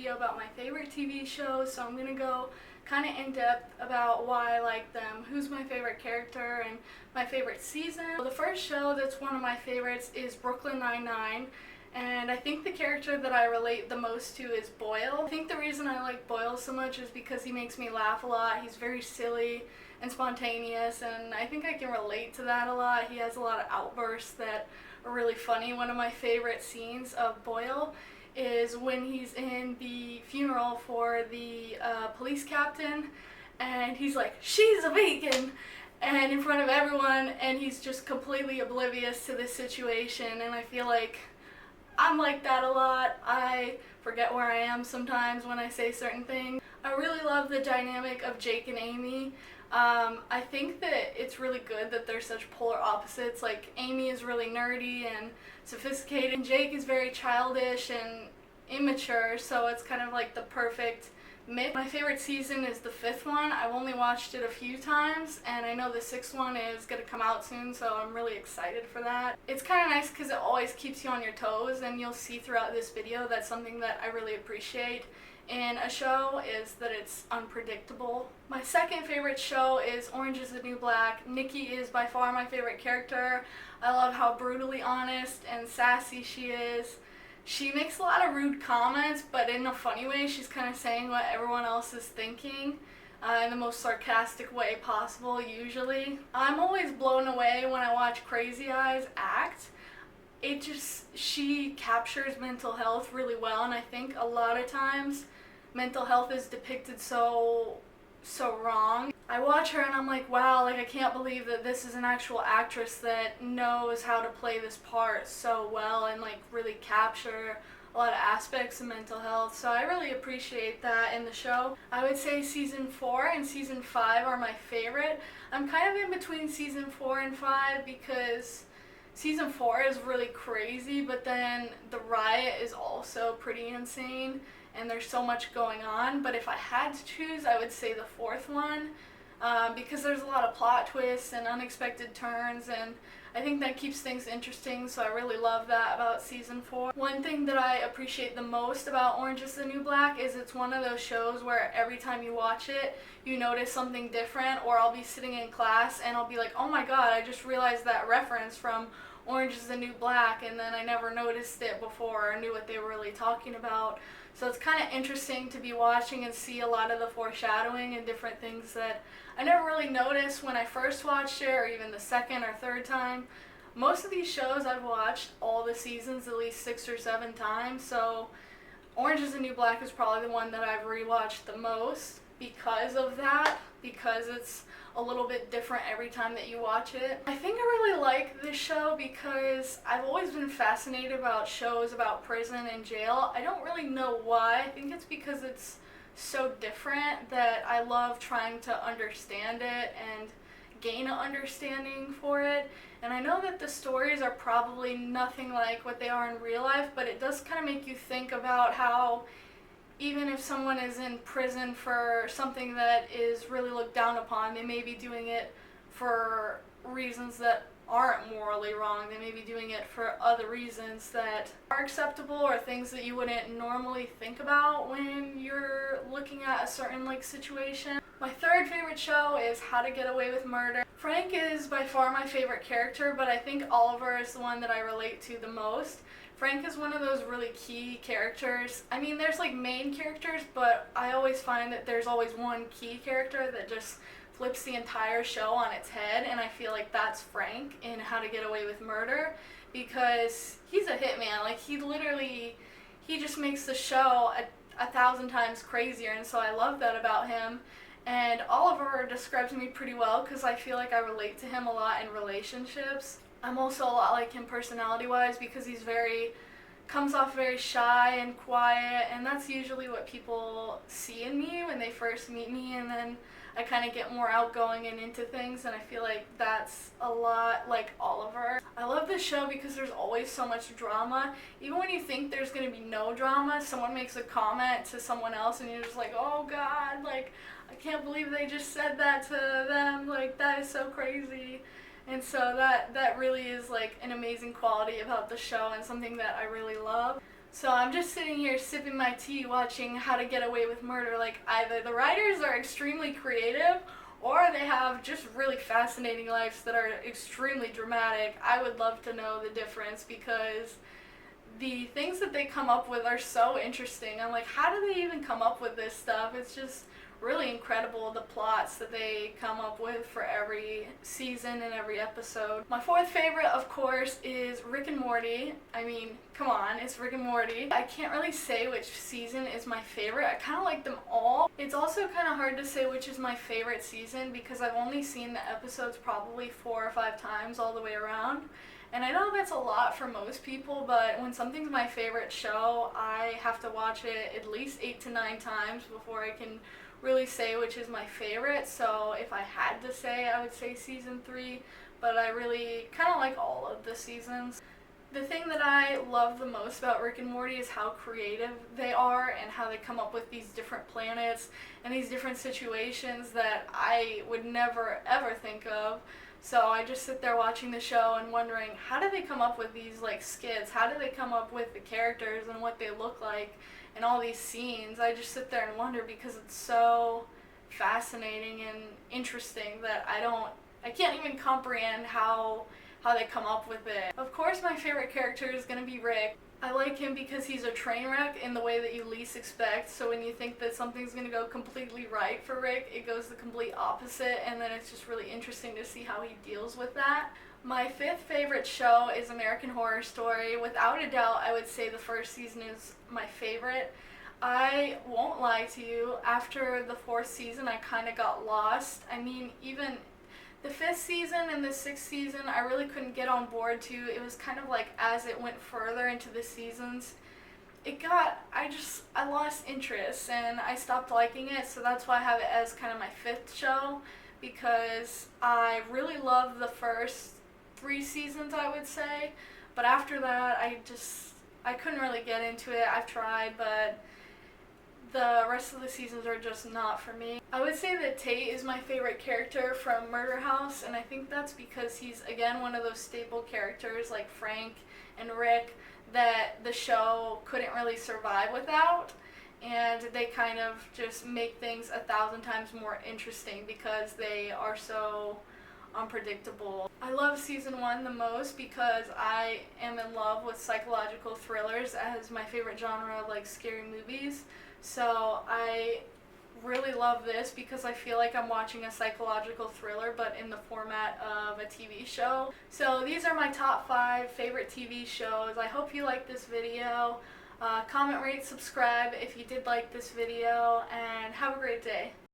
video about my favorite TV shows, so I'm going to go kind of in depth about why I like them, who's my favorite character, and my favorite season. The first show that's one of my favorites is Brooklyn Nine-Nine, and I think the character that I relate the most to is Boyle. I think the reason I like Boyle so much is because he makes me laugh a lot. He's very silly and spontaneous, and I think I can relate to that a lot. He has a lot of outbursts that are really funny. One of my favorite scenes of Boyle is when he's in the funeral for the police captain, and he's like, "She's a vegan," and in front of everyone, and he's just completely oblivious to the situation. And I feel like I'm like that a lot. I forget where I am sometimes when I say certain things. I really love the dynamic of Jake and Amy. I think that it's really good that they're such polar opposites. Like, Amy is really nerdy and sophisticated, and Jake is very childish and immature, so it's kind of like the perfect mix. My favorite season is the 5th one. I've only watched it a few times, and I know the 6th one is going to come out soon, so I'm really excited for that. It's kind of nice because it always keeps you on your toes, and you'll see throughout this video that's something that I really appreciate in a show, is that it's unpredictable. My second favorite show is Orange is the New Black. Nikki is by far my favorite character. I love how brutally honest and sassy she is. She makes a lot of rude comments, but in a funny way. She's kind of saying what everyone else is thinking in the most sarcastic way possible, usually. I'm always blown away when I watch Crazy Eyes act. She captures mental health really well, and I think a lot of times mental health is depicted so wrong. I watch her and I'm like, wow, like, I can't believe that this is an actual actress that knows how to play this part so well and like really capture a lot of aspects of mental health. So I really appreciate that in the show. I would say season 4 and season 5 are my favorite. I'm kind of in between season 4 and 5 because season 4 is really crazy, but then the riot is also pretty insane, and there's so much going on. But if I had to choose, I would say the 4th one, because there's a lot of plot twists and unexpected turns, and I think that keeps things interesting, so I really love that about season 4. One thing that I appreciate the most about Orange is the New Black is it's one of those shows where every time you watch it, you notice something different, or I'll be sitting in class and I'll be like, oh my god, I just realized that reference from Orange is the New Black, and then I never noticed it before or knew what they were really talking about. So it's kind of interesting to be watching and see a lot of the foreshadowing and different things that I never really noticed when I first watched it, or even the second or third time. Most of these shows I've watched all the seasons at least 6 or 7 times, so Orange is the New Black is probably the one that I've rewatched the most because of that, because it's a little bit different every time that you watch it. I think I really like this show because I've always been fascinated about shows about prison and jail. I don't really know why. I think it's because it's so different that I love trying to understand it and gain an understanding for it. And I know that the stories are probably nothing like what they are in real life, but it does kind of make you think about how even if someone is in prison for something that is really looked down upon, they may be doing it for reasons that aren't morally wrong. They may be doing it for other reasons that are acceptable, or things that you wouldn't normally think about when you're looking at a certain situation. My third favorite show is How to Get Away with Murder. Frank is by far my favorite character, but I think Oliver is the one that I relate to the most. Frank is one of those really key characters. I mean, there's like main characters, but I always find that there's always one key character that just flips the entire show on its head, and I feel like that's Frank in How to Get Away with Murder, because he's a hitman. Like, he just makes the show a 1,000 times crazier, and so I love that about him. And Oliver describes me pretty well because I feel like I relate to him a lot in relationships. I'm also a lot like him personality-wise because comes off very shy and quiet, and that's usually what people see in me when they first meet me, and then I kind of get more outgoing and into things, and I feel like that's a lot like Oliver. I love this show because there's always so much drama. Even when you think there's going to be no drama, someone makes a comment to someone else and you're just like, oh god, like, I can't believe they just said that to them, like, that is so crazy. And so that really is like an amazing quality about the show and something that I really love. So I'm just sitting here sipping my tea watching How to Get Away with Murder. Like, either the writers are extremely creative or they have just really fascinating lives that are extremely dramatic. I would love to know the difference because the things that they come up with are so interesting. I'm like, how do they even come up with this stuff? It's just really incredible, the plots that they come up with for every season and every episode. My fourth favorite, of course, is Rick and Morty. I mean, come on, it's Rick and Morty. I can't really say which season is my favorite. I kind of like them all. It's also kind of hard to say which is my favorite season because I've only seen the episodes probably 4 or 5 times all the way around. And I know that's a lot for most people, but when something's my favorite show, I have to watch it at least 8 to 9 times before I can really say which is my favorite. So if I had to say, I would say season 3, but I really kind of like all of the seasons. The thing that I love the most about Rick and Morty is how creative they are and how they come up with these different planets and these different situations that I would never ever think of. So I just sit there watching the show and wondering, how do they come up with these like skits? How do they come up with the characters and what they look like and all these scenes? I just sit there and wonder because it's so fascinating and interesting that I can't even comprehend how they come up with it. Of course, my favorite character is going to be Rick. I like him because he's a train wreck in the way that you least expect. So when you think that something's going to go completely right for Rick, it goes the complete opposite, and then it's just really interesting to see how he deals with that. My fifth favorite show is American Horror Story. Without a doubt, I would say the first season is my favorite. I won't lie to you, after the 4th season, I kind of got lost. I mean, even the 5th season and the 6th season, I really couldn't get on board to. It was kind of like as it went further into the seasons, I lost interest and I stopped liking it. So that's why I have it as kind of my 5th show, because I really loved the first 3 seasons, I would say. But after that, I couldn't really get into it. I've tried, but the rest of the seasons are just not for me. I would say that Tate is my favorite character from Murder House, and I think that's because he's, again, one of those staple characters like Frank and Rick that the show couldn't really survive without, and they kind of just make things 1,000 times more interesting because they are so unpredictable. I love season 1 the most because I am in love with psychological thrillers as my favorite genre of like scary movies. So I really love this because I feel like I'm watching a psychological thriller but in the format of a TV show. So these are my top 5 favorite TV shows. I hope you liked this video. Comment, rate, subscribe if you did like this video, and have a great day.